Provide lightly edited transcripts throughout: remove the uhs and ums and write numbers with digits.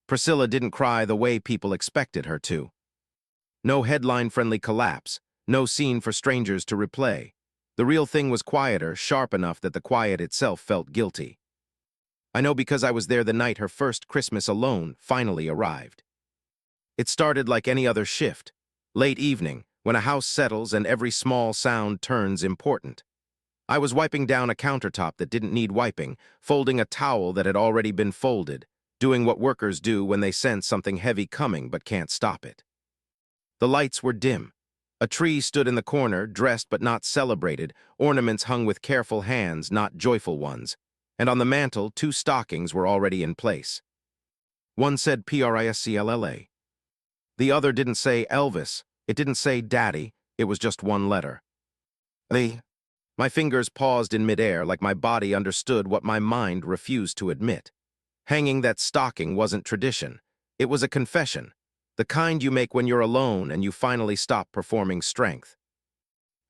Priscilla didn't cry the way people expected her to. No headline-friendly collapse, no scene for strangers to replay. The real thing was quieter, sharp enough that the quiet itself felt guilty. I know because I was there the night her first Christmas alone finally arrived. It started like any other shift, late evening, when a house settles and every small sound turns important. I was wiping down a countertop that didn't need wiping, folding a towel that had already been folded, doing what workers do when they sense something heavy coming but can't stop it. The lights were dim. A tree stood in the corner, dressed but not celebrated, ornaments hung with careful hands, not joyful ones, and on the mantel 2 stockings were already in place. One said Priscilla. The other didn't say Elvis, it didn't say Daddy, it was just one letter. My fingers paused in midair like my body understood what my mind refused to admit. Hanging that stocking wasn't tradition. It was a confession, the kind you make when you're alone and you finally stop performing strength.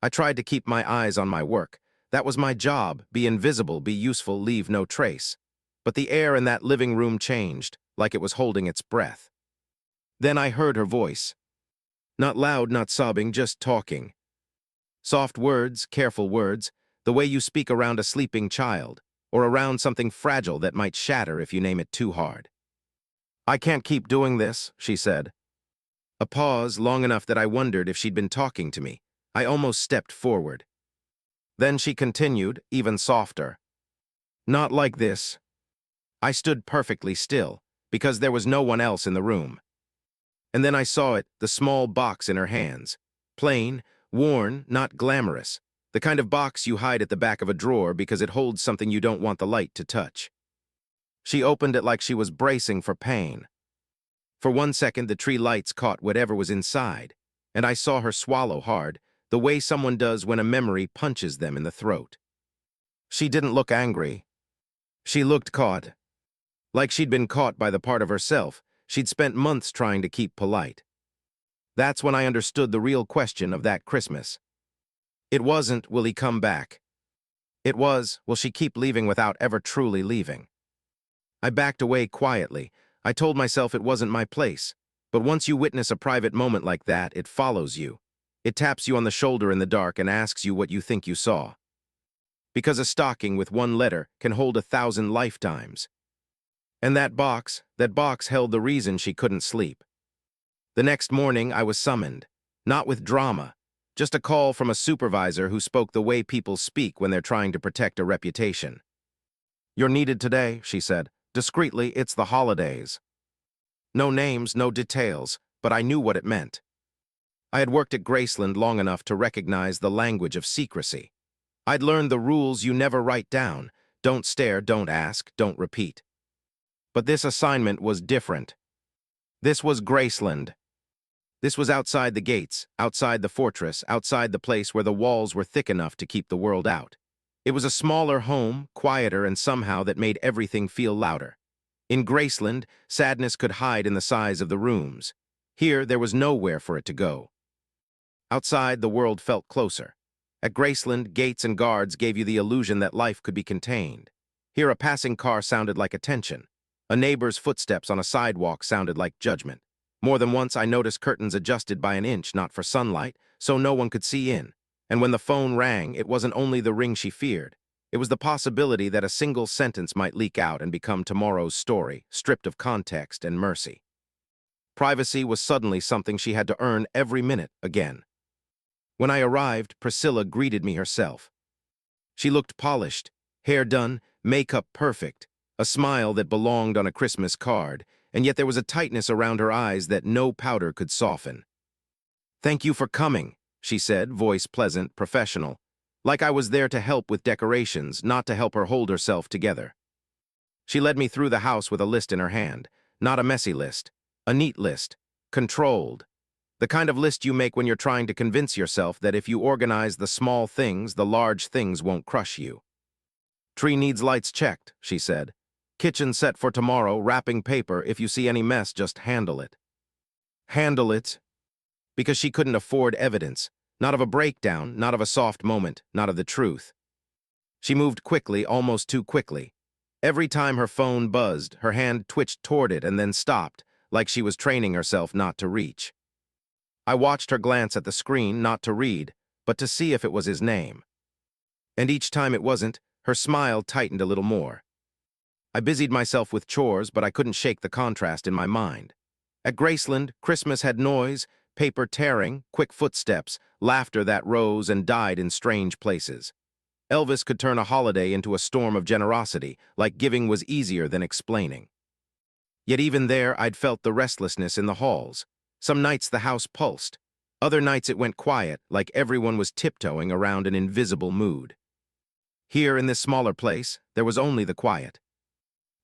I tried to keep my eyes on my work. That was my job, be invisible, be useful, leave no trace. But the air in that living room changed, like it was holding its breath. Then I heard her voice. Not loud, not sobbing, just talking. Soft words, careful words, the way you speak around a sleeping child, or around something fragile that might shatter if you name it too hard. I can't keep doing this, she said. A pause long enough that I wondered if she'd been talking to me. I almost stepped forward. Then she continued, even softer. Not like this. I stood perfectly still, because there was no one else in the room. And then I saw it, the small box in her hands. Plain, worn, not glamorous. The kind of box you hide at the back of a drawer because it holds something you don't want the light to touch. She opened it like she was bracing for pain. For 1 second, the tree lights caught whatever was inside, and I saw her swallow hard, the way someone does when a memory punches them in the throat. She didn't look angry. She looked caught. Like she'd been caught by the part of herself she'd spent months trying to keep polite. That's when I understood the real question of that Christmas. It wasn't, will he come back? It was, will she keep leaving without ever truly leaving? I backed away quietly. I told myself it wasn't my place. But once you witness a private moment like that, it follows you. It taps you on the shoulder in the dark and asks you what you think you saw. Because a stocking with 1 letter can hold 1,000 lifetimes. And that box held the reason she couldn't sleep. The next morning, I was summoned. Not with drama. Just a call from a supervisor who spoke the way people speak when they're trying to protect a reputation. You're needed today, she said. Discreetly, it's the holidays. No names, no details, but I knew what it meant. I had worked at Graceland long enough to recognize the language of secrecy. I'd learned the rules you never write down. Don't stare, don't ask, don't repeat. But this assignment was different. This was Graceland. This was outside the gates, outside the fortress, outside the place where the walls were thick enough to keep the world out. It was a smaller home, quieter, and somehow that made everything feel louder. In Graceland, sadness could hide in the size of the rooms. Here, there was nowhere for it to go. Outside, the world felt closer. At Graceland, gates and guards gave you the illusion that life could be contained. Here, a passing car sounded like attention. A neighbor's footsteps on a sidewalk sounded like judgment. More than once, I noticed curtains adjusted by an inch, not for sunlight, so no one could see in. And when the phone rang, it wasn't only the ring she feared. It was the possibility that a single sentence might leak out and become tomorrow's story, stripped of context and mercy. Privacy was suddenly something she had to earn every minute again. When I arrived, Priscilla greeted me herself. She looked polished, hair done, makeup perfect, a smile that belonged on a Christmas card, and yet there was a tightness around her eyes that no powder could soften. "Thank you for coming," she said, voice pleasant, professional, like I was there to help with decorations, not to help her hold herself together. She led me through the house with a list in her hand, not a messy list, a neat list, controlled. The kind of list you make when you're trying to convince yourself that if you organize the small things, the large things won't crush you. "Tree needs lights checked," she said. "Kitchen set for tomorrow, wrapping paper. If you see any mess, just handle it." Handle it? Because she couldn't afford evidence. Not of a breakdown, not of a soft moment, not of the truth. She moved quickly, almost too quickly. Every time her phone buzzed, her hand twitched toward it and then stopped, like she was training herself not to reach. I watched her glance at the screen, not to read, but to see if it was his name. And each time it wasn't, her smile tightened a little more. I busied myself with chores, but I couldn't shake the contrast in my mind. At Graceland, Christmas had noise, paper tearing, quick footsteps, laughter that rose and died in strange places. Elvis could turn a holiday into a storm of generosity, like giving was easier than explaining. Yet even there, I'd felt the restlessness in the halls. Some nights the house pulsed. Other nights it went quiet, like everyone was tiptoeing around an invisible mood. Here in this smaller place, there was only the quiet.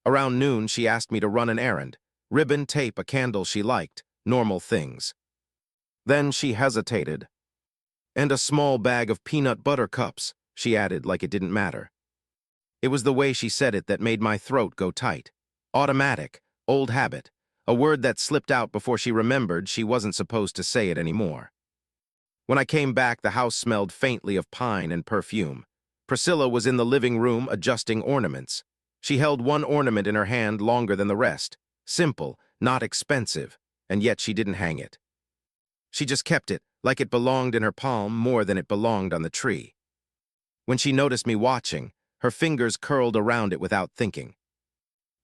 Around noon, she asked me to run an errand. Ribbon, tape, a candle she liked. Normal things. Then she hesitated. And a small bag of peanut butter cups, she added like it didn't matter. It was the way she said it that made my throat go tight. Automatic, old habit, a word that slipped out before she remembered she wasn't supposed to say it anymore. When I came back, the house smelled faintly of pine and perfume. Priscilla was in the living room adjusting ornaments. She held one ornament in her hand longer than the rest. Simple, not expensive, and yet she didn't hang it. She just kept it, like it belonged in her palm more than it belonged on the tree. When she noticed me watching, her fingers curled around it without thinking.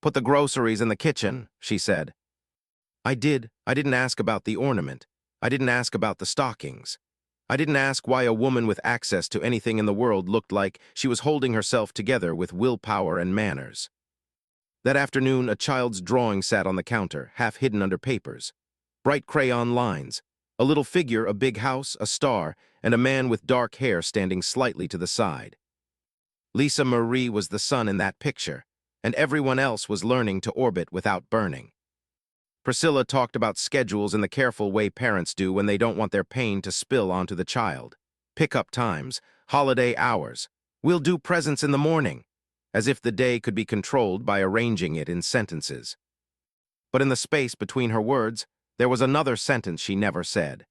"Put the groceries in the kitchen," she said. I did. I didn't ask about the ornament. I didn't ask about the stockings. I didn't ask why a woman with access to anything in the world looked like she was holding herself together with willpower and manners. That afternoon, a child's drawing sat on the counter, half hidden under papers. Bright crayon lines, a little figure, a big house, a star, and a man with dark hair standing slightly to the side. Lisa Marie was the sun in that picture, and everyone else was learning to orbit without burning. Priscilla talked about schedules in the careful way parents do when they don't want their pain to spill onto the child. Pickup times, holiday hours. We'll do presents in the morning, as if the day could be controlled by arranging it in sentences. But in the space between her words, there was another sentence she never said.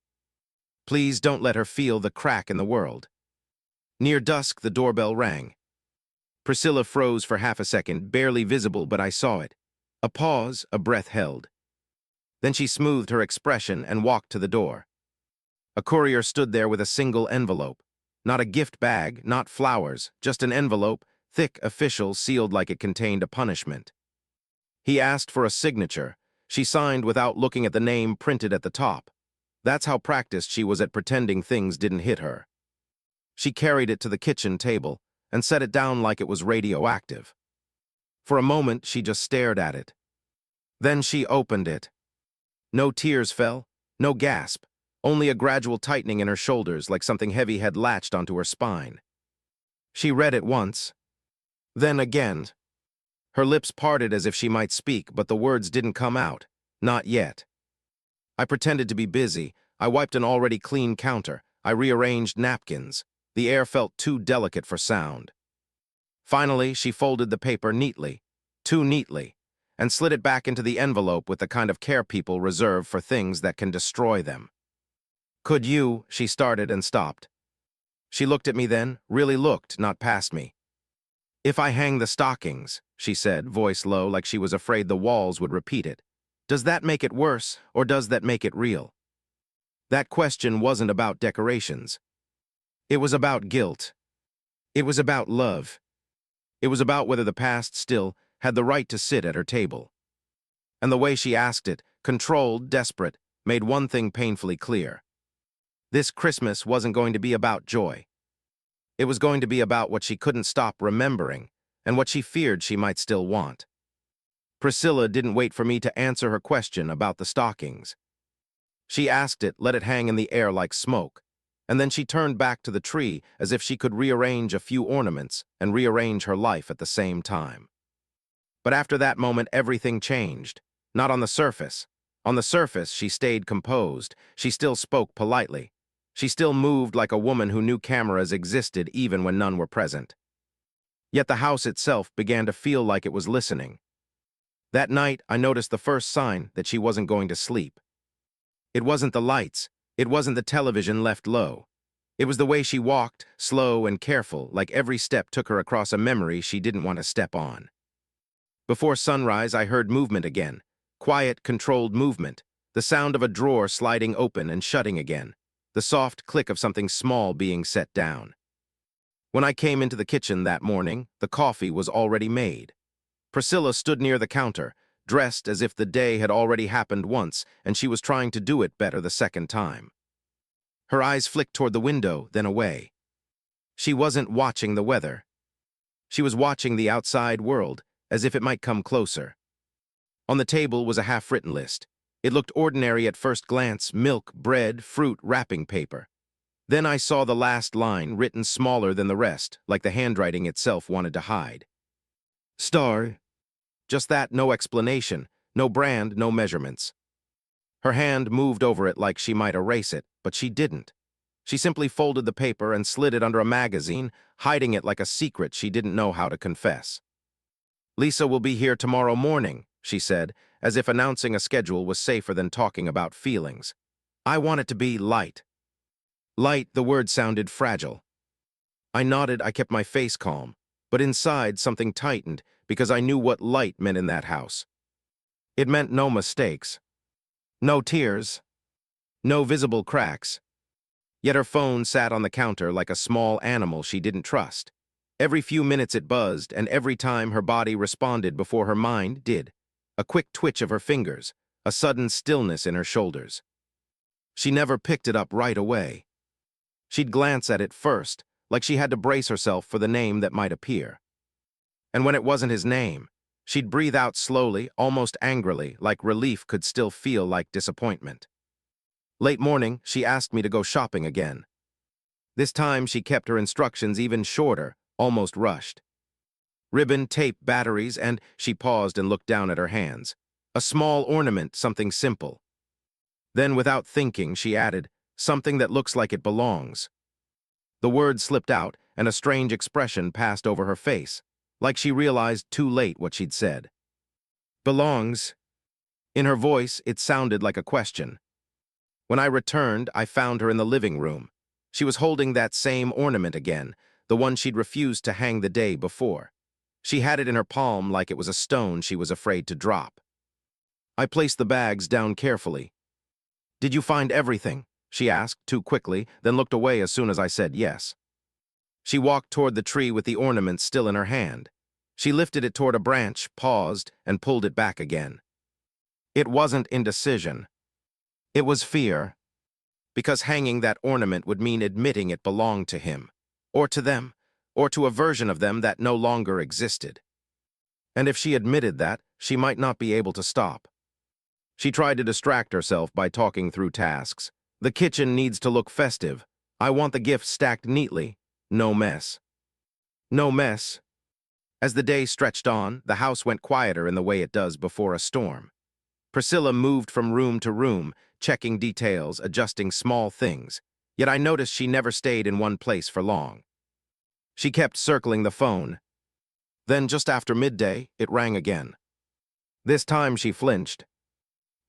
Please don't let her feel the crack in the world. Near dusk, the doorbell rang. Priscilla froze for half a second, barely visible, but I saw it. A pause, a breath held. Then she smoothed her expression and walked to the door. A courier stood there with a single envelope. Not a gift bag, not flowers, just an envelope, thick, official, sealed like it contained a punishment. He asked for a signature. She signed without looking at the name printed at the top. That's how practiced she was at pretending things didn't hit her. She carried it to the kitchen table and set it down like it was radioactive. For a moment, she just stared at it. Then she opened it. No tears fell, no gasp, only a gradual tightening in her shoulders like something heavy had latched onto her spine. She read it once, then again. Her lips parted as if she might speak, but the words didn't come out. Not yet. I pretended to be busy. I wiped an already clean counter. I rearranged napkins. The air felt too delicate for sound. Finally, she folded the paper neatly, too neatly, and slid it back into the envelope with the kind of care people reserve for things that can destroy them. Could you, she started and stopped. She looked at me then, really looked, not past me. If I hang the stockings, she said, voice low like she was afraid the walls would repeat it. Does that make it worse, or does that make it real? That question wasn't about decorations. It was about guilt. It was about love. It was about whether the past still had the right to sit at her table. And the way she asked it, controlled, desperate, made one thing painfully clear. This Christmas wasn't going to be about joy. It was going to be about what she couldn't stop remembering and what she feared she might still want. Priscilla didn't wait for me to answer her question about the stockings. She asked it, let it hang in the air like smoke, and then she turned back to the tree as if she could rearrange a few ornaments and rearrange her life at the same time. But after that moment, everything changed. Not on the surface. On the surface, she stayed composed. She still spoke politely. She still moved like a woman who knew cameras existed even when none were present. Yet the house itself began to feel like it was listening. That night, I noticed the first sign that she wasn't going to sleep. It wasn't the lights. It wasn't the television left low. It was the way she walked, slow and careful, like every step took her across a memory she didn't want to step on. Before sunrise, I heard movement again. Quiet, controlled movement. The sound of a drawer sliding open and shutting again. The soft click of something small being set down. When I came into the kitchen that morning, the coffee was already made. Priscilla stood near the counter, dressed as if the day had already happened once and she was trying to do it better the second time. Her eyes flicked toward the window, then away. She wasn't watching the weather. She was watching the outside world, as if it might come closer. On the table was a half-written list. It looked ordinary at first glance: milk, bread, fruit, wrapping paper. Then I saw the last line, written smaller than the rest, like the handwriting itself wanted to hide. Star. Just that, no explanation, no brand, no measurements. Her hand moved over it like she might erase it, but she didn't. She simply folded the paper and slid it under a magazine, hiding it like a secret she didn't know how to confess. Lisa will be here tomorrow morning, she said, as if announcing a schedule was safer than talking about feelings. I want it to be light. Light, the word sounded fragile. I nodded, I kept my face calm, but inside something tightened because I knew what light meant in that house. It meant no mistakes, no tears, no visible cracks. Yet her phone sat on the counter like a small animal she didn't trust. Every few minutes it buzzed, and every time her body responded before her mind did. A quick twitch of her fingers, a sudden stillness in her shoulders. She never picked it up right away. She'd glance at it first, like she had to brace herself for the name that might appear. And when it wasn't his name, she'd breathe out slowly, almost angrily, like relief could still feel like disappointment. Late morning, she asked me to go shopping again. This time she kept her instructions even shorter, almost rushed. Ribbon, tape, batteries, and she paused and looked down at her hands. A small ornament, something simple. Then, without thinking, she added, something that looks like it belongs. The word slipped out, and a strange expression passed over her face, like she realized too late what she'd said. Belongs? In her voice, it sounded like a question. When I returned, I found her in the living room. She was holding that same ornament again, the one she'd refused to hang the day before. She had it in her palm like it was a stone she was afraid to drop. I placed the bags down carefully. Did you find everything? She asked, too quickly, then looked away as soon as I said yes. She walked toward the tree with the ornament still in her hand. She lifted it toward a branch, paused, and pulled it back again. It wasn't indecision. It was fear, because hanging that ornament would mean admitting it belonged to him, or to them, or to a version of them that no longer existed. And if she admitted that, she might not be able to stop. She tried to distract herself by talking through tasks. The kitchen needs to look festive. I want the gifts stacked neatly. No mess. No mess. As the day stretched on, the house went quieter in the way it does before a storm. Priscilla moved from room to room, checking details, adjusting small things, yet I noticed she never stayed in one place for long. She kept circling the phone. Then, just after midday, it rang again. This time she flinched.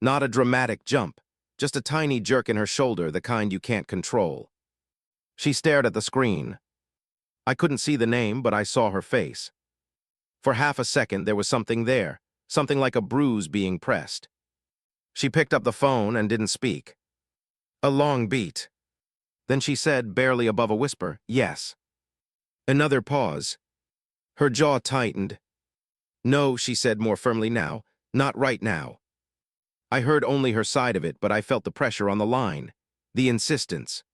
Not a dramatic jump, just a tiny jerk in her shoulder, the kind you can't control. She stared at the screen. I couldn't see the name, but I saw her face. For half a second, there was something there, something like a bruise being pressed. She picked up the phone and didn't speak. A long beat. Then she said, barely above a whisper, yes. Another pause. Her jaw tightened. No, she said more firmly now, not right now. I heard only her side of it, but I felt the pressure on the line, the insistence.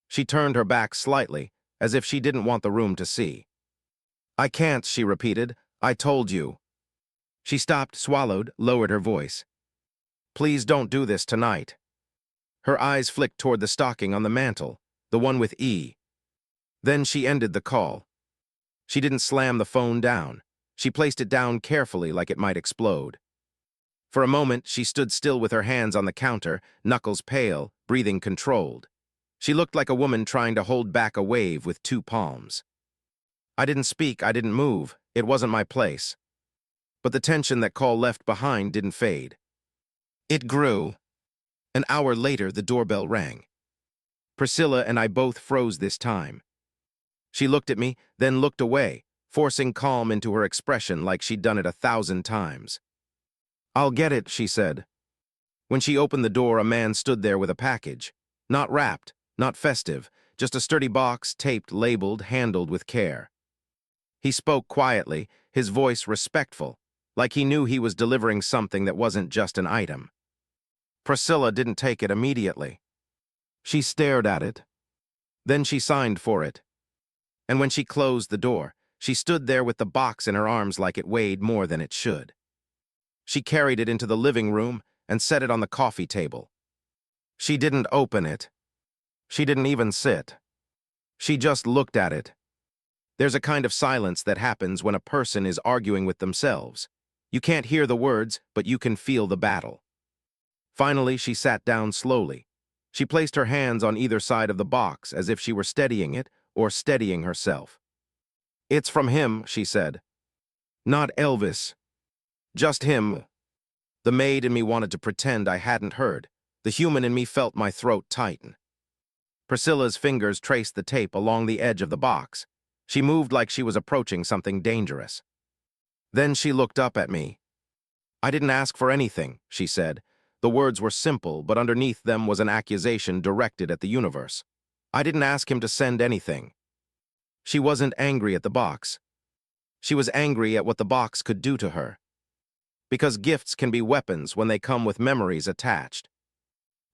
She turned her back slightly, as if she didn't want the room to see. I can't, she repeated. I told you. She stopped, swallowed, lowered her voice. Please don't do this tonight. Her eyes flicked toward the stocking on the mantel, the one with E. Then she ended the call. She didn't slam the phone down. She placed it down carefully like it might explode. For a moment, she stood still with her hands on the counter, knuckles pale, breathing controlled. She looked like a woman trying to hold back a wave with two palms. I didn't speak, I didn't move. It wasn't my place. But the tension that call left behind didn't fade. It grew. An hour later, the doorbell rang. Priscilla and I both froze this time. She looked at me, then looked away, forcing calm into her expression like she'd done it 1,000 times. "I'll get it," she said. When she opened the door, a man stood there with a package. Not wrapped, not festive, just a sturdy box, taped, labeled, handled with care. He spoke quietly, his voice respectful, like he knew he was delivering something that wasn't just an item. Priscilla didn't take it immediately. She stared at it. Then she signed for it. And when she closed the door, she stood there with the box in her arms like it weighed more than it should. She carried it into the living room and set it on the coffee table. She didn't open it. She didn't even sit. She just looked at it. There's a kind of silence that happens when a person is arguing with themselves. You can't hear the words, but you can feel the battle. Finally, she sat down slowly. She placed her hands on either side of the box as if she were steadying it or steadying herself. "It's from him," she said. "Not Elvis. Just him." The maid in me wanted to pretend I hadn't heard. The human in me felt my throat tighten. Priscilla's fingers traced the tape along the edge of the box. She moved like she was approaching something dangerous. Then she looked up at me. "I didn't ask for anything," she said. The words were simple, but underneath them was an accusation directed at the universe. "I didn't ask him to send anything." She wasn't angry at the box. She was angry at what the box could do to her. Because gifts can be weapons when they come with memories attached.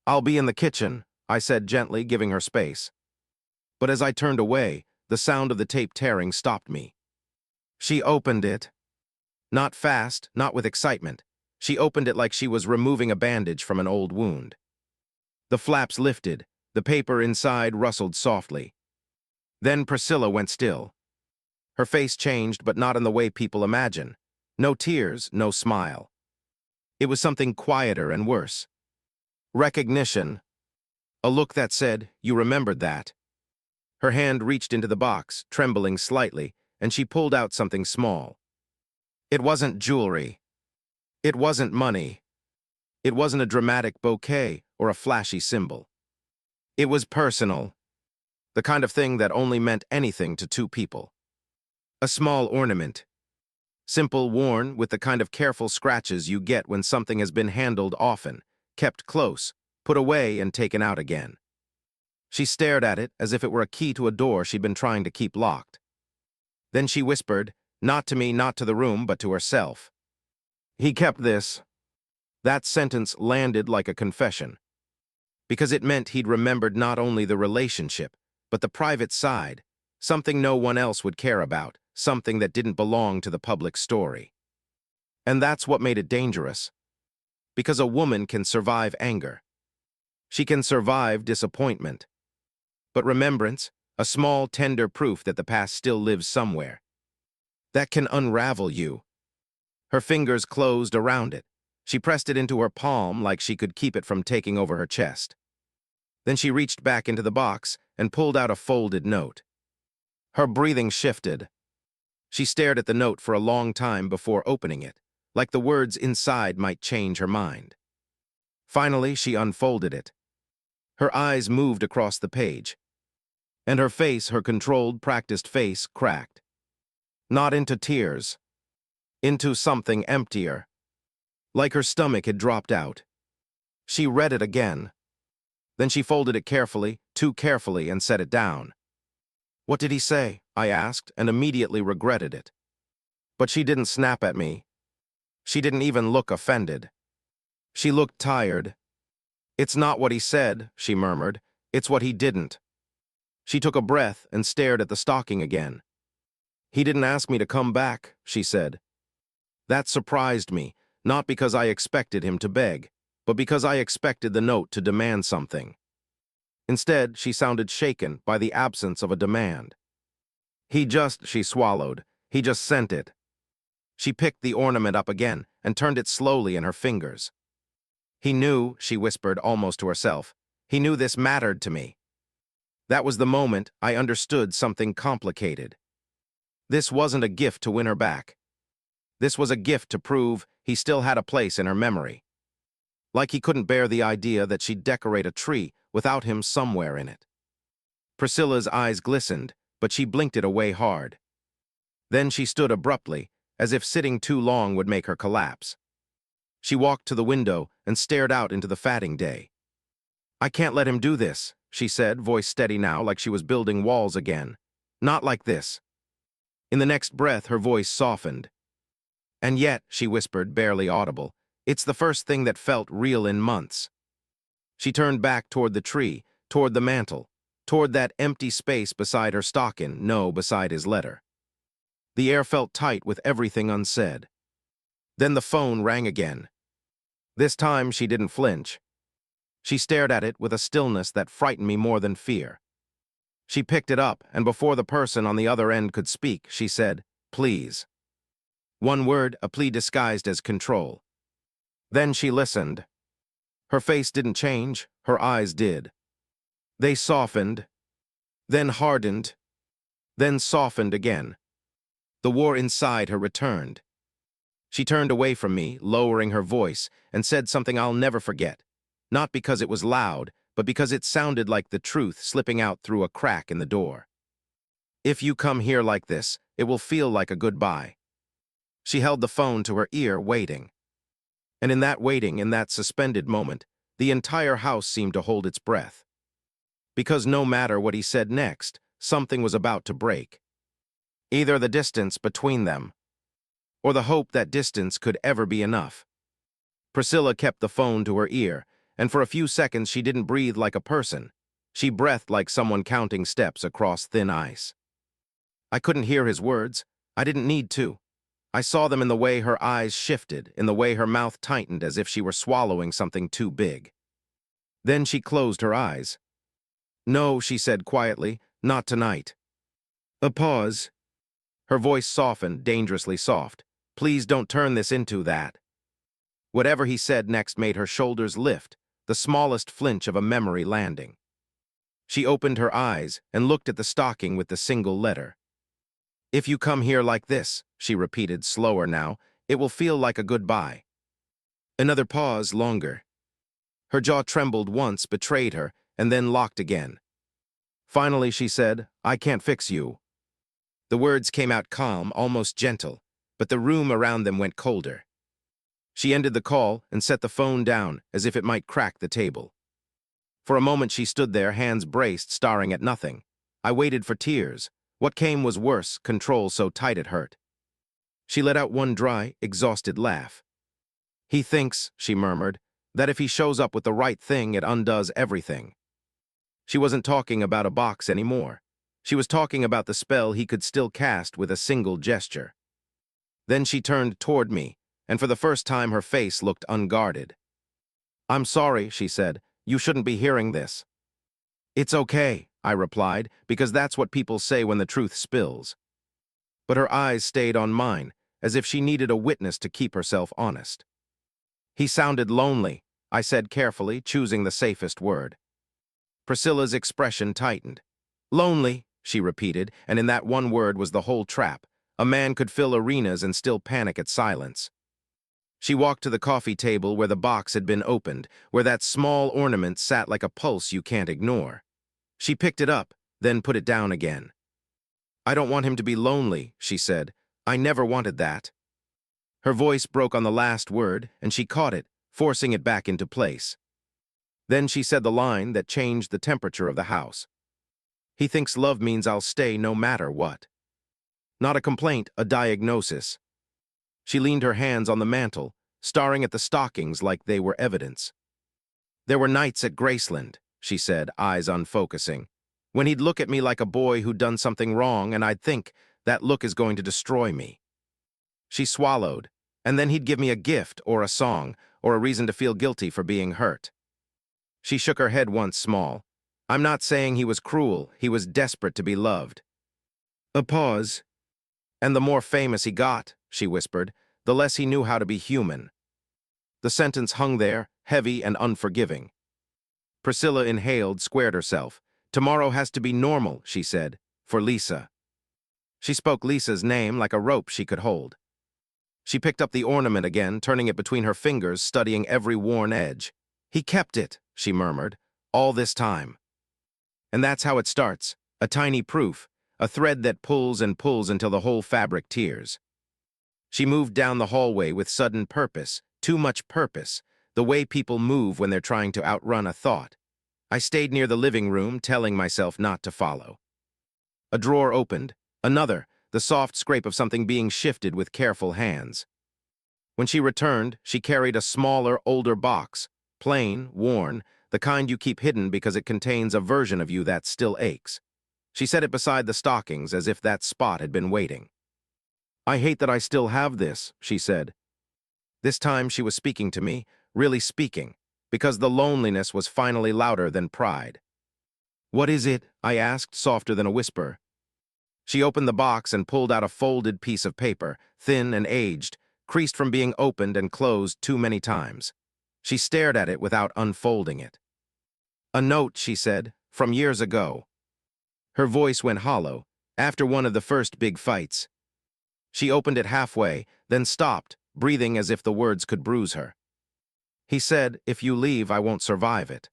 "I'll be in the kitchen," I said gently, giving her space. But as I turned away, the sound of the tape tearing stopped me. She opened it. Not fast, not with excitement. She opened it like she was removing a bandage from an old wound. The flaps lifted. The paper inside rustled softly. Then Priscilla went still. Her face changed, but not in the way people imagine. No tears, no smile. It was something quieter and worse. Recognition. A look that said, "You remembered that." Her hand reached into the box, trembling slightly, and she pulled out something small. It wasn't jewelry. It wasn't money. It wasn't a dramatic bouquet or a flashy symbol. It was personal. The kind of thing that only meant anything to two people. A small ornament. Simple, worn, with the kind of careful scratches you get when something has been handled often, kept close, put away and taken out again. She stared at it as if it were a key to a door she'd been trying to keep locked. Then she whispered, not to me, not to the room, but to herself. "He kept this." That sentence landed like a confession. Because it meant he'd remembered not only the relationship, but the private side, something no one else would care about, something that didn't belong to the public story. And that's what made it dangerous. Because a woman can survive anger. She can survive disappointment. But remembrance, a small, tender proof that the past still lives somewhere. That can unravel you. Her fingers closed around it. She pressed it into her palm like she could keep it from taking over her chest. Then she reached back into the box and pulled out a folded note. Her breathing shifted. She stared at the note for a long time before opening it, like the words inside might change her mind. Finally, she unfolded it. Her eyes moved across the page. And her face, her controlled, practiced face, cracked. Not into tears. Into something emptier. Like her stomach had dropped out. She read it again. Then she folded it carefully, too carefully, and set it down. "What did he say?" I asked, and immediately regretted it. But she didn't snap at me. She didn't even look offended. She looked tired. "It's not what he said," she murmured. "It's what he didn't." She took a breath and stared at the stocking again. "He didn't ask me to come back," she said. That surprised me, not because I expected him to beg, but because I expected the note to demand something. Instead, she sounded shaken by the absence of a demand. She swallowed. "He just sent it." She picked the ornament up again and turned it slowly in her fingers. "He knew," she whispered almost to herself. "He knew this mattered to me." That was the moment I understood something complicated. This wasn't a gift to win her back. This was a gift to prove he still had a place in her memory. Like he couldn't bear the idea that she'd decorate a tree without him somewhere in it. Priscilla's eyes glistened, but she blinked it away hard. Then she stood abruptly, as if sitting too long would make her collapse. She walked to the window and stared out into the fatting day. "I can't let him do this," she said, voice steady now, like she was building walls again. "Not like this." In the next breath, her voice softened. "And yet," she whispered, barely audible, "it's the first thing that felt real in months." She turned back toward the tree, toward the mantel, toward that empty space beside her stocking, no, beside his letter. The air felt tight with everything unsaid. Then the phone rang again. This time she didn't flinch. She stared at it with a stillness that frightened me more than fear. She picked it up, and before the person on the other end could speak, she said, "Please." One word, a plea disguised as control. Then she listened. Her face didn't change, her eyes did. They softened, then hardened, then softened again. The war inside her returned. She turned away from me, lowering her voice, and said something I'll never forget. Not because it was loud, but because it sounded like the truth slipping out through a crack in the door. "If you come here like this, it will feel like a goodbye." She held the phone to her ear, waiting. And in that waiting, in that suspended moment, the entire house seemed to hold its breath. Because no matter what he said next, something was about to break. Either the distance between them, or the hope that distance could ever be enough. Priscilla kept the phone to her ear, and for a few seconds she didn't breathe like a person. She breathed like someone counting steps across thin ice. I couldn't hear his words. I didn't need to. I saw them in the way her eyes shifted, in the way her mouth tightened as if she were swallowing something too big. Then she closed her eyes. "No," she said quietly, "not tonight." A pause. Her voice softened, dangerously soft. "Please don't turn this into that." Whatever he said next made her shoulders lift, the smallest flinch of a memory landing. She opened her eyes and looked at the stocking with the single letter. "If you come here like this," she repeated, slower now, "it will feel like a goodbye." Another pause, longer. Her jaw trembled once, betrayed her, and then locked again. Finally, she said, "I can't fix you." The words came out calm, almost gentle, but the room around them went colder. She ended the call and set the phone down as if it might crack the table. For a moment she stood there, hands braced, staring at nothing. I waited for tears. What came was worse, control so tight it hurt. She let out one dry, exhausted laugh. "He thinks," she murmured, "that if he shows up with the right thing, it undoes everything." She wasn't talking about a box anymore. She was talking about the spell he could still cast with a single gesture. Then she turned toward me, and for the first time her face looked unguarded. "I'm sorry," she said. "You shouldn't be hearing this." "It's okay," I replied, because that's what people say when the truth spills. But her eyes stayed on mine, as if she needed a witness to keep herself honest. "He sounded lonely," I said carefully, choosing the safest word. Priscilla's expression tightened. "Lonely," she repeated, and in that one word was the whole trap. A man could fill arenas and still panic at silence. She walked to the coffee table where the box had been opened, where that small ornament sat like a pulse you can't ignore. She picked it up, then put it down again. "I don't want him to be lonely," she said. "I never wanted that." Her voice broke on the last word, and she caught it, forcing it back into place. Then she said the line that changed the temperature of the house. "He thinks love means I'll stay no matter what." Not a complaint, a diagnosis. She leaned her hands on the mantel, staring at the stockings like they were evidence. "There were nights at Graceland," she said, eyes unfocusing, "when he'd look at me like a boy who'd done something wrong, and I'd think, that look is going to destroy me." She swallowed, and then he'd give me a gift or a song or a reason to feel guilty for being hurt. She shook her head once small. "I'm not saying he was cruel, he was desperate to be loved." A pause. "And the more famous he got," she whispered, "the less he knew how to be human." The sentence hung there, heavy and unforgiving. Priscilla inhaled, squared herself. "Tomorrow has to be normal," she said, "for Lisa." She spoke Lisa's name like a rope she could hold. She picked up the ornament again, turning it between her fingers, studying every worn edge. "He kept it," she murmured, "all this time." And that's how it starts, a tiny proof, a thread that pulls and pulls until the whole fabric tears. She moved down the hallway with sudden purpose, too much purpose, the way people move when they're trying to outrun a thought. I stayed near the living room, telling myself not to follow. A drawer opened. Another, the soft scrape of something being shifted with careful hands. When she returned, she carried a smaller, older box, plain, worn, the kind you keep hidden because it contains a version of you that still aches. She set it beside the stockings as if that spot had been waiting. "I hate that I still have this," she said. This time she was speaking to me, really speaking, because the loneliness was finally louder than pride. "What is it?" I asked, softer than a whisper. She opened the box and pulled out a folded piece of paper, thin and aged, creased from being opened and closed too many times. She stared at it without unfolding it. "A note," she said, "from years ago." Her voice went hollow, after one of the first big fights. She opened it halfway, then stopped, breathing as if the words could bruise her. "He said, if you leave, I won't survive it."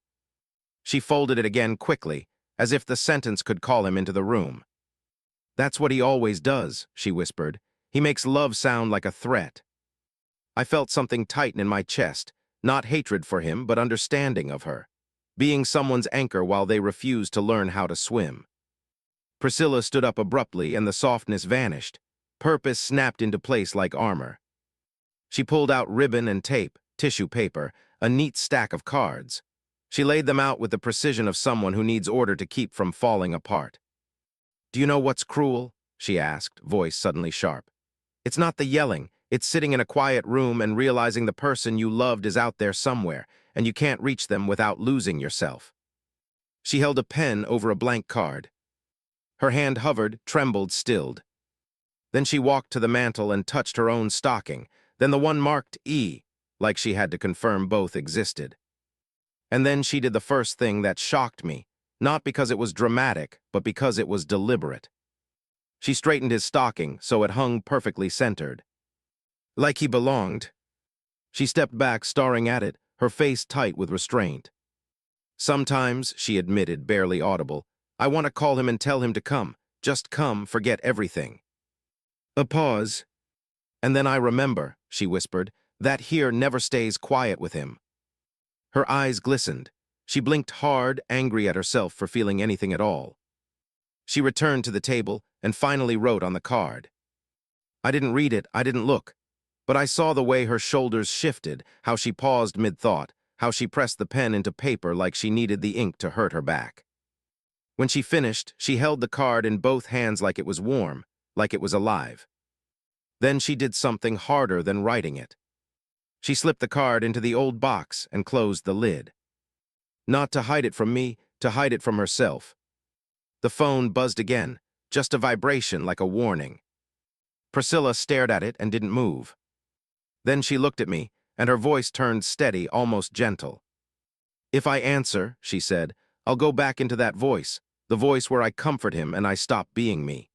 She folded it again quickly, as if the sentence could call him into the room. "That's what he always does," she whispered. "He makes love sound like a threat." I felt something tighten in my chest, not hatred for him, but understanding of her, being someone's anchor while they refused to learn how to swim. Priscilla stood up abruptly and the softness vanished. Purpose snapped into place like armor. She pulled out ribbon and tape, tissue paper, a neat stack of cards. She laid them out with the precision of someone who needs order to keep from falling apart. "Do you know what's cruel?" she asked, voice suddenly sharp. "It's not the yelling, it's sitting in a quiet room and realizing the person you loved is out there somewhere, and you can't reach them without losing yourself." She held a pen over a blank card. Her hand hovered, trembled, stilled. Then she walked to the mantel and touched her own stocking, then the one marked E, like she had to confirm both existed. And then she did the first thing that shocked me, not because it was dramatic, but because it was deliberate. She straightened his stocking so it hung perfectly centered. Like he belonged. She stepped back, staring at it, her face tight with restraint. "Sometimes," she admitted, barely audible, "I want to call him and tell him to come. Just come, forget everything." A pause. "And then I remember," she whispered, "that here never stays quiet with him." Her eyes glistened. She blinked hard, angry at herself for feeling anything at all. She returned to the table and finally wrote on the card. I didn't read it, I didn't look, but I saw the way her shoulders shifted, how she paused mid-thought, how she pressed the pen into paper like she needed the ink to hurt her back. When she finished, she held the card in both hands like it was warm, like it was alive. Then she did something harder than writing it. She slipped the card into the old box and closed the lid. Not to hide it from me, to hide it from herself. The phone buzzed again, just a vibration like a warning. Priscilla stared at it and didn't move. Then she looked at me, and her voice turned steady, almost gentle. "If I answer," she said, "I'll go back into that voice, the voice where I comfort him and I stop being me."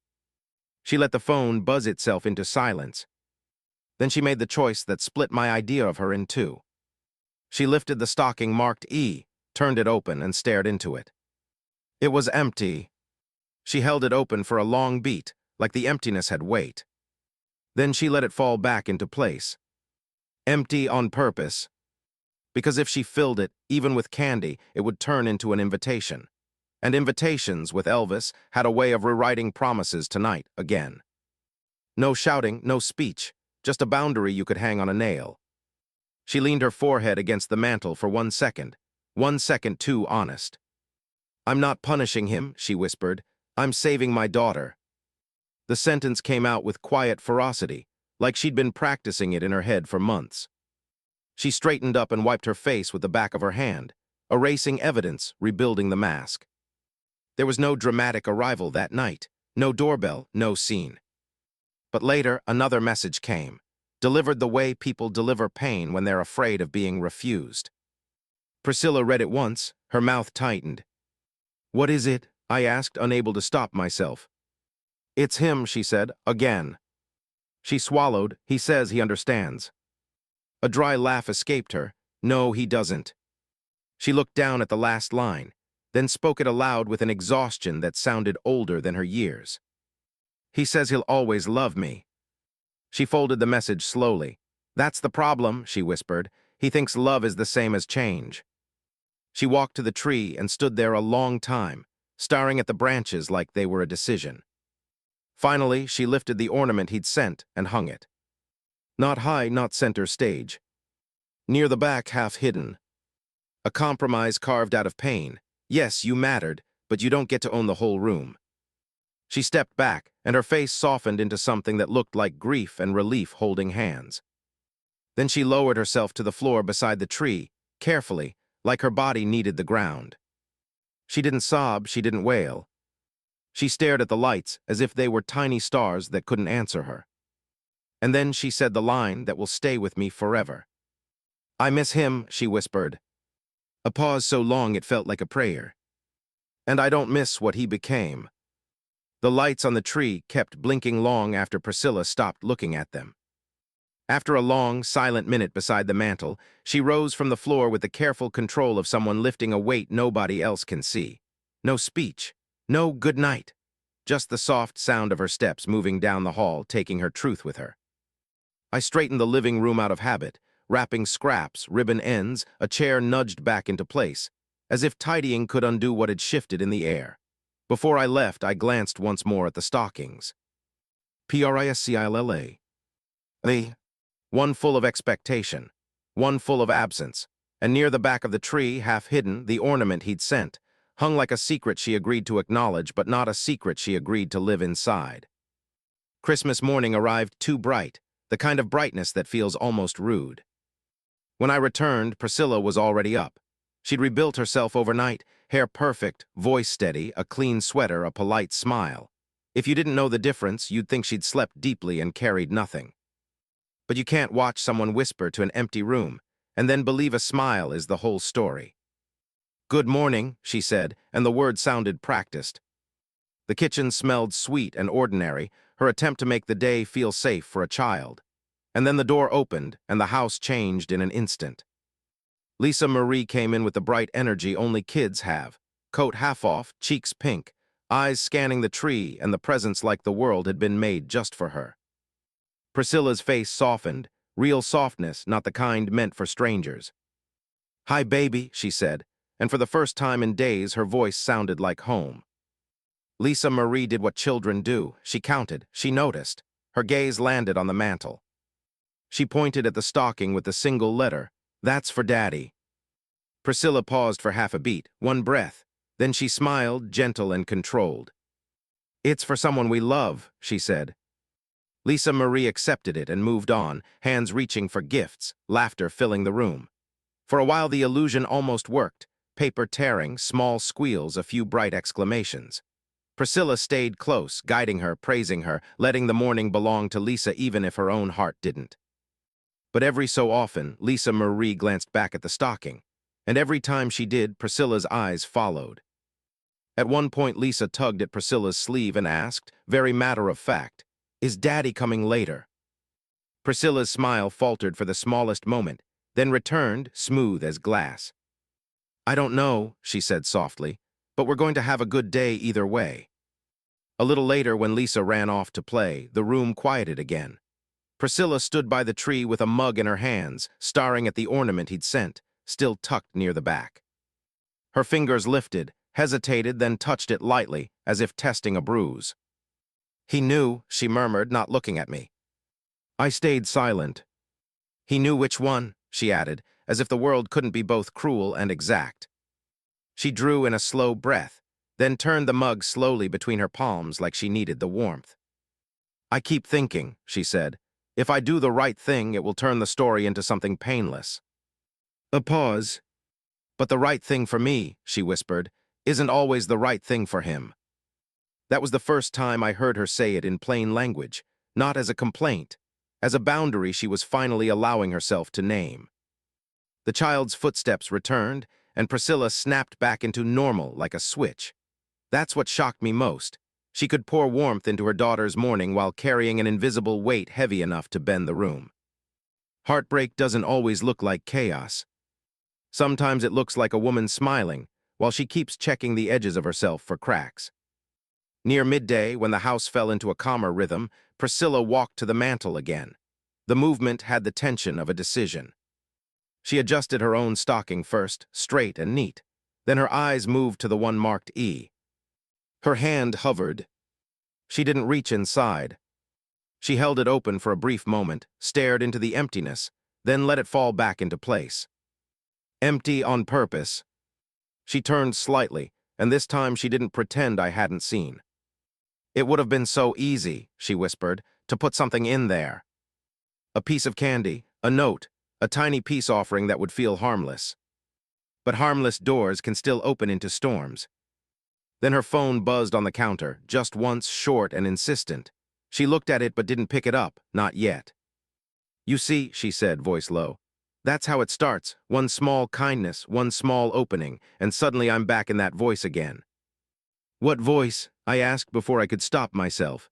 She let the phone buzz itself into silence. Then she made the choice that split my idea of her in two. She lifted the stocking marked E, turned it open, and stared into it. It was empty. She held it open for a long beat, like the emptiness had weight. Then she let it fall back into place. Empty on purpose. Because if she filled it, even with candy, it would turn into an invitation. And invitations, with Elvis, had a way of rewriting promises tonight again. No shouting, no speech, just a boundary you could hang on a nail. She leaned her forehead against the mantel for 1 second too honest. "I'm not punishing him," she whispered. "I'm saving my daughter." The sentence came out with quiet ferocity, like she'd been practicing it in her head for months. She straightened up and wiped her face with the back of her hand, erasing evidence, rebuilding the mask. There was no dramatic arrival that night, no doorbell, no scene. But later, another message came, delivered the way people deliver pain when they're afraid of being refused. Priscilla read it once, her mouth tightened. "What is it?" I asked, unable to stop myself. "It's him," she said, "again." She swallowed. "He says he understands." A dry laugh escaped her. "No, he doesn't." She looked down at the last line. then spoke it aloud with an exhaustion that sounded older than her years. "He says he'll always love me." She folded the message slowly. "That's the problem," she whispered. "He thinks love is the same as change." She walked to the tree and stood there a long time, staring at the branches like they were a decision. Finally, she lifted the ornament he'd sent and hung it. Not high, not center stage. Near the back, half hidden. A compromise carved out of pain. Yes, you mattered, but you don't get to own the whole room. She stepped back, and her face softened into something that looked like grief and relief holding hands. Then she lowered herself to the floor beside the tree, carefully, like her body needed the ground. She didn't sob, she didn't wail. She stared at the lights as if they were tiny stars that couldn't answer her. And then she said the line that will stay with me forever. "I miss him," she whispered. A pause so long it felt like a prayer. "And I don't miss what he became." The lights on the tree kept blinking long after Priscilla stopped looking at them. After a long, silent minute beside the mantel, she rose from the floor with the careful control of someone lifting a weight nobody else can see. No speech, no good night, just the soft sound of her steps moving down the hall, taking her truth with her. I straightened the living room out of habit, wrapping scraps, ribbon ends, a chair nudged back into place, as if tidying could undo what had shifted in the air. Before I left, I glanced once more at the stockings. Priscilla. One full of expectation, one full of absence, and near the back of the tree, half hidden, the ornament he'd sent, hung like a secret she agreed to acknowledge, but not a secret she agreed to live inside. Christmas morning arrived too bright, the kind of brightness that feels almost rude. When I returned, Priscilla was already up. She'd rebuilt herself overnight, hair perfect, voice steady, a clean sweater, a polite smile. If you didn't know the difference, you'd think she'd slept deeply and carried nothing. But you can't watch someone whisper to an empty room and then believe a smile is the whole story. "Good morning," she said, and the word sounded practiced. The kitchen smelled sweet and ordinary, her attempt to make the day feel safe for a child. And then the door opened, and the house changed in an instant. Lisa Marie came in with the bright energy only kids have, coat half off, cheeks pink, eyes scanning the tree, and the presence like the world had been made just for her. Priscilla's face softened, real softness, not the kind meant for strangers. "Hi, baby," she said, and for the first time in days her voice sounded like home. Lisa Marie did what children do. She counted, she noticed. Her gaze landed on the mantel. She pointed at the stocking with the single letter, "That's for Daddy." Priscilla paused for half a beat, one breath. Then she smiled, gentle and controlled. "It's for someone we love," she said. Lisa Marie accepted it and moved on, hands reaching for gifts, laughter filling the room. For a while the illusion almost worked, paper tearing, small squeals, a few bright exclamations. Priscilla stayed close, guiding her, praising her, letting the morning belong to Lisa even if her own heart didn't. But every so often, Lisa Marie glanced back at the stocking, and every time she did, Priscilla's eyes followed. At one point, Lisa tugged at Priscilla's sleeve and asked, very matter of fact, "Is Daddy coming later?" Priscilla's smile faltered for the smallest moment, then returned, smooth as glass. "I don't know," she said softly, "but we're going to have a good day either way." A little later, when Lisa ran off to play, the room quieted again. Priscilla stood by the tree with a mug in her hands, staring at the ornament he'd sent, still tucked near the back. Her fingers lifted, hesitated, then touched it lightly, as if testing a bruise. "He knew," she murmured, not looking at me. I stayed silent. "He knew which one," she added, as if the world couldn't be both cruel and exact. She drew in a slow breath, then turned the mug slowly between her palms like she needed the warmth. "I keep thinking," she said, "if I do the right thing, it will turn the story into something painless." A pause. "But the right thing for me," she whispered, "isn't always the right thing for him." That was the first time I heard her say it in plain language, not as a complaint, as a boundary she was finally allowing herself to name. The child's footsteps returned, and Priscilla snapped back into normal like a switch. That's what shocked me most. She could pour warmth into her daughter's morning while carrying an invisible weight heavy enough to bend the room. Heartbreak doesn't always look like chaos. Sometimes it looks like a woman smiling, while she keeps checking the edges of herself for cracks. Near midday, when the house fell into a calmer rhythm, Priscilla walked to the mantel again. The movement had the tension of a decision. She adjusted her own stocking first, straight and neat. Then her eyes moved to the one marked E. Her hand hovered. She didn't reach inside. She held it open for a brief moment, stared into the emptiness, then let it fall back into place. Empty on purpose. She turned slightly, and this time she didn't pretend I hadn't seen. It would have been so easy, she whispered, to put something in there. A piece of candy, a note, a tiny peace offering that would feel harmless. But harmless doors can still open into storms. Then her phone buzzed on the counter, just once, short and insistent. She looked at it but didn't pick it up, not yet. "You see," she said, voice low. "That's how it starts, one small kindness, one small opening, and suddenly I'm back in that voice again." "What voice?" I asked before I could stop myself.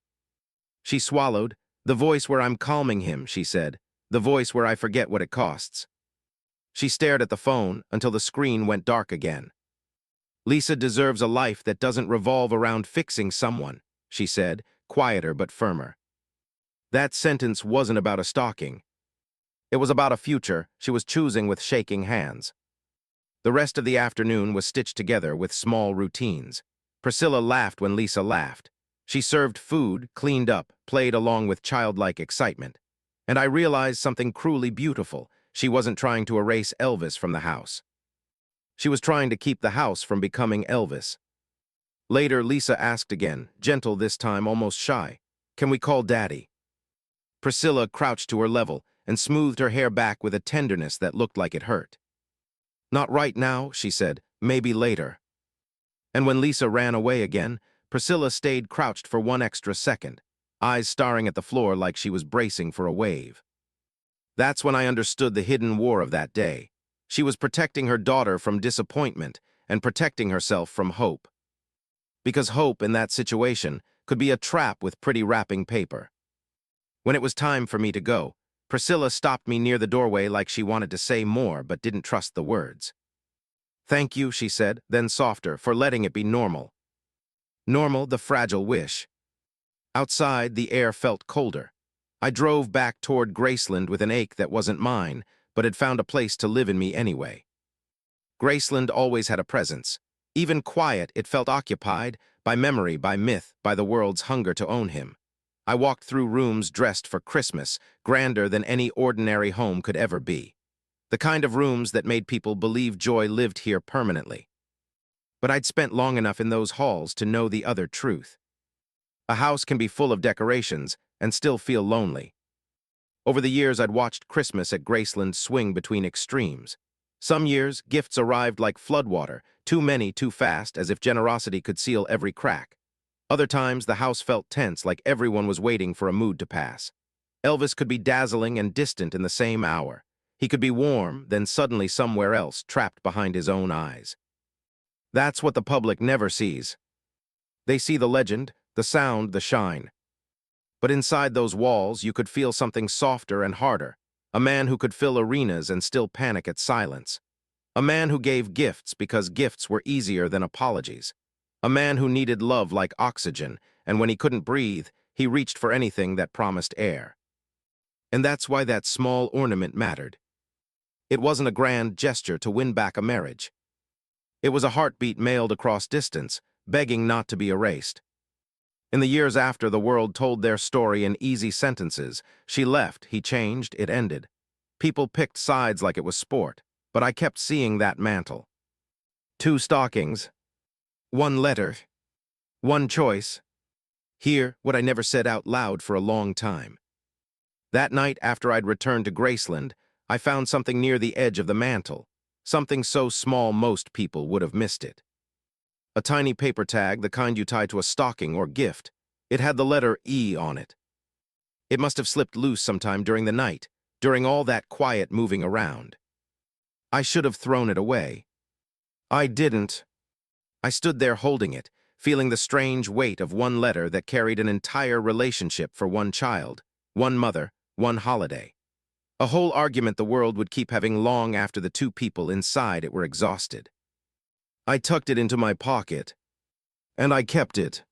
She swallowed. "The voice where I'm calming him," she said. "The voice where I forget what it costs." She stared at the phone until the screen went dark again. "Lisa deserves a life that doesn't revolve around fixing someone," she said, quieter but firmer. That sentence wasn't about a stalking. It was about a future she was choosing with shaking hands. The rest of the afternoon was stitched together with small routines. Priscilla laughed when Lisa laughed. She served food, cleaned up, played along with childlike excitement. And I realized something cruelly beautiful. She wasn't trying to erase Elvis from the house. She was trying to keep the house from becoming Elvis. Later, Lisa asked again, gentle this time, almost shy, "Can we call Daddy?" Priscilla crouched to her level and smoothed her hair back with a tenderness that looked like it hurt. "Not right now," she said, "maybe later." And when Lisa ran away again, Priscilla stayed crouched for one extra second, eyes staring at the floor like she was bracing for a wave. That's when I understood the hidden war of that day. She was protecting her daughter from disappointment and protecting herself from hope. Because hope in that situation could be a trap with pretty wrapping paper. When it was time for me to go, Priscilla stopped me near the doorway like she wanted to say more but didn't trust the words. "Thank you," she said, then softer, "for letting it be normal." Normal, the fragile wish. Outside, the air felt colder. I drove back toward Graceland with an ache that wasn't mine, but had found a place to live in me anyway. Graceland always had a presence. Even quiet, it felt occupied, by memory, by myth, by the world's hunger to own him. I walked through rooms dressed for Christmas, grander than any ordinary home could ever be. The kind of rooms that made people believe joy lived here permanently. But I'd spent long enough in those halls to know the other truth. A house can be full of decorations and still feel lonely. Over the years, I'd watched Christmas at Graceland swing between extremes. Some years, gifts arrived like floodwater, too many, too fast, as if generosity could seal every crack. Other times, the house felt tense, like everyone was waiting for a mood to pass. Elvis could be dazzling and distant in the same hour. He could be warm, then suddenly somewhere else, trapped behind his own eyes. That's what the public never sees. They see the legend, the sound, the shine. But inside those walls, you could feel something softer and harder. A man who could fill arenas and still panic at silence. A man who gave gifts because gifts were easier than apologies. A man who needed love like oxygen, and when he couldn't breathe, he reached for anything that promised air. And that's why that small ornament mattered. It wasn't a grand gesture to win back a marriage. It was a heartbeat mailed across distance, begging not to be erased. In the years after the world told their story in easy sentences, she left, he changed, it ended. People picked sides like it was sport, but I kept seeing that mantle. 2 stockings. 1 letter. 1 choice. Here, what I never said out loud for a long time. That night, after I'd returned to Graceland, I found something near the edge of the mantle, something so small most people would have missed it. A tiny paper tag, the kind you tie to a stocking or gift. It had the letter E on it. It must have slipped loose sometime during the night, during all that quiet moving around. I should have thrown it away. I didn't. I stood there holding it, feeling the strange weight of one letter that carried an entire relationship for one child, one mother, one holiday. A whole argument the world would keep having long after the 2 people inside it were exhausted. I tucked it into my pocket, and I kept it.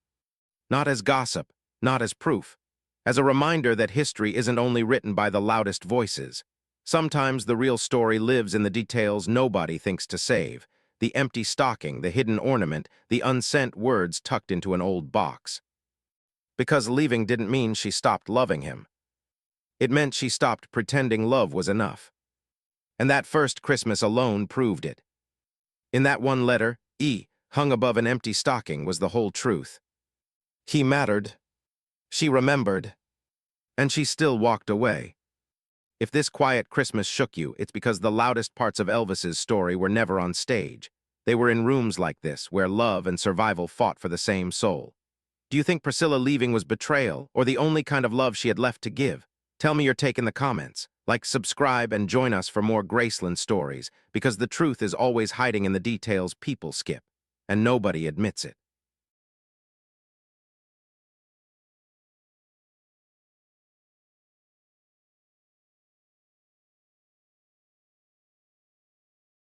Not as gossip, not as proof. As a reminder that history isn't only written by the loudest voices. Sometimes the real story lives in the details nobody thinks to save. The empty stocking, the hidden ornament, the unsent words tucked into an old box. Because leaving didn't mean she stopped loving him. It meant she stopped pretending love was enough. And that first Christmas alone proved it. In that one letter, E, hung above an empty stocking, was the whole truth. He mattered. She remembered. And she still walked away. If this quiet Christmas shook you, it's because the loudest parts of Elvis's story were never on stage. They were in rooms like this, where love and survival fought for the same soul. Do you think Priscilla leaving was betrayal, or the only kind of love she had left to give? Tell me your take in the comments. Like, subscribe, and join us for more Graceland stories, because the truth is always hiding in the details people skip, and nobody admits it.